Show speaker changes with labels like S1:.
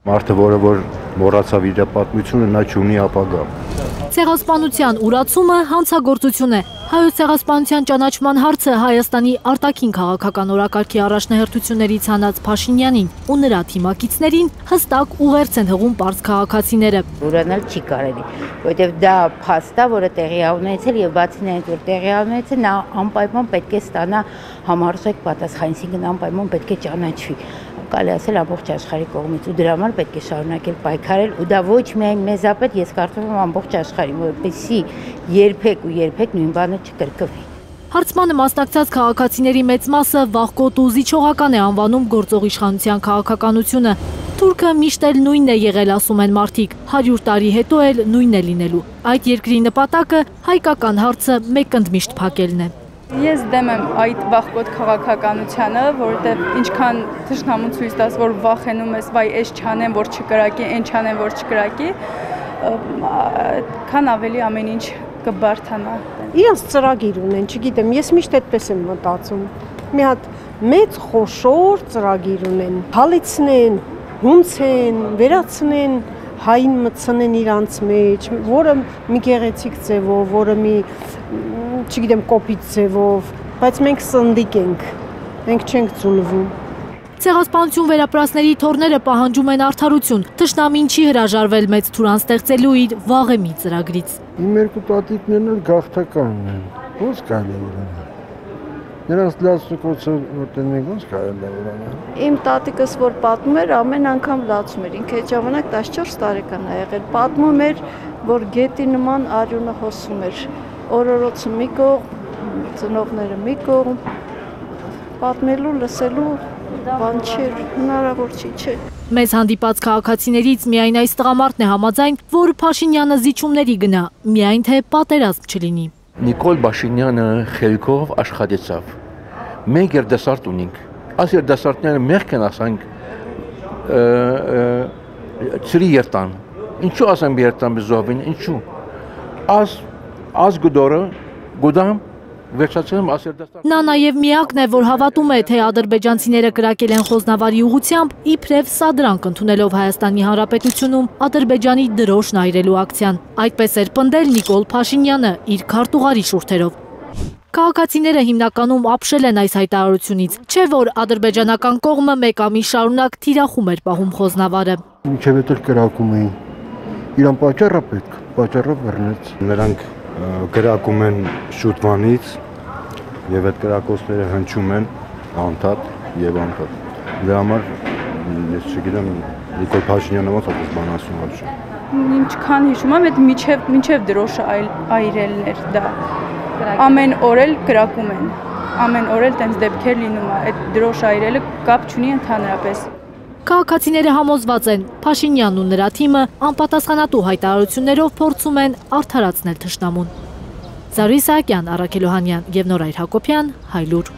S1: Մարդը, որ մոռացավ իր պատմությունը, նա չունի ապագա։
S2: Ցեղասպանության ուրացումը հանցագործություն է։ Հայոց ցեղասպանության ճանաչման հարցը Հայաստանի արտաքին քաղաքական օրակարգի առաջնահերթություններից հանած Փաշինյանին ու նրա թիմակիցներին հստակ ուղերձ են հղում պարզ քաղաքացիները։
S3: Ուրանալ չի կարելի, որովհետև դա փաստ է, որը տեղի ունեցել եւ բացի նրանից, որ տեղի ունեցել, նա անպայման պետք է ստանա համարձակ պատասխան, այսինքն անպայման պետք է ճանաչվի։ Կարելի ասել ամբողջ աշխարհի կողմից ու դրա համար պետք է շարունակել պայքարել ու դա ոչ միայն մեզապետ, ես կարծում եմ ամբողջ աշխարհի, որպեսզի երբեք ու երբեք նույն բանը չկրկվի։
S2: Հարցմանը մասնակցած քաղաքացիների մեծ մասը վախկոտ ու զիջողական է անվանում գործող իշխանության քաղաքականությունը։ Թուրքը միշտ էլ նույնն է եղել, ասում են մարդիկ, 100 տարի հետո էլ նույնն է լինելու։ Այդ երկրի նպատակը հայկական հարցը մեկընդմիշտ փակելն է։
S4: Ես դեմ եմ այդ վախկոտ քաղաքականությանը, որովհետև ինչքան թշնամուն ցույց տաս, որ վախենում ես, վայ, էս չանեմ, որ չկրակի, այն չանեմ, որ չկրակի, քան ավելի ամեն ինչ կբարթանա։
S5: Իրենց ծրագիր ունեն, չգիտեմ, ես միշտ այդպես եմ մտածում։ Մի հատ մեծ խոշոր ծրագիր ունեն, հալեցնեն, հունցեն, վերացնեն, հային մտցնեն իրանց մեջ, որը մի գեղեցիկ ձևով, որը մի չգիտեմ կոպիտ ձևով, բայց մենք սնդիկ ենք, մենք չենք ծունվում։
S2: Ցեղասպանություն վերապրածների թորները պահանջում են արդարություն, թշնամին չի հրաժարվել մեծ թուրան ստեղծելու իր վաղեմի ծրագրից։
S6: Իմ երկու տատիկներն էլ գաղթական են, ոնց կարելի ուրանալ։ Նրանց լացնուկոցը որտեն ենք ոնց կարելի ուրանալ։
S7: Իմ տատիկս որ պատմում էր, ամեն անգամ լացում էր, ինքը այդ ժամանակ 14 տարեկան է եղել, պատմում էր, որ գետի նման արյունը հոսում էր, օրորոցը մի կողմ, ծնողները մի կողմ, պատմելու, լսելու բան չէր, հնարավոր չէ։
S2: Մեզ հանդիպած քաղաքացիներից միայն այս տղամարդն է համաձայն, որ Փաշինյանը զիջումների գնա, միայն թե պատերազմ չլինի։
S8: Նիկոլ Փաշինյանը խելքով աշխատեցավ։ Մենք երդասարտ ունենք։ Այս երդասարտները մեղք են ասանք ծրի երտան։ Ինչու ասեմ երտան բզովին, ինչու։ Ազ գդորը գուդամ վերջացնում ասերդաստան։
S2: Նա նաև միակն է, որ հավատում է, թե ադրբեջանցիները կրակել են Խոզնավարի ուղղությամբ, իբրև սադրանք ընդունելով Հայաստանի Հանրապետությունում Ադրբեջանի դրոշն այրելու ակցիան։ Այդպես էր պնդել Նիկոլ Փաշինյանը իր քարտուղարի շուրթերով։ Քաղաքացիները հիմնականում ապշել են այս հայտարարությունից, չէ որ ադրբեջանական կողմը մեկ ամիս շարունակ թիրախում էր պահում Խոզնավարը։
S6: Մինչև էլ կրակում էին։ Իրան պատճառը պետք, պատճառը բռնեց։
S1: Նրանք կրակում են շուտվանից եւ այդ կրակոցները հնչում են անդադ եւ անդադ։ Դրա համար ես չգիտեմ Նիկոլ Փաշինյանը ոնց է բան ասում вообще։
S4: Ինչքան հիշում եմ, այդ մինչև դրոշը այրելն էր դա։ Ամեն օր էլ կրակում են։ Ամեն օր էլ տենց դեպքեր լինում է, այդ դրոշ այրելը կապ չունի ընդհանրապես։
S2: Քաղաքացիները համոզված են, Փաշինյանն ու նրա թիմը անպատասխանատու հայտարարություններով փորձում են արդարացնել թշնամուն։ Զարուհի Սահակյան, Առաքել Օհանյան և Նորայր Հակոբյան, Հայլուր։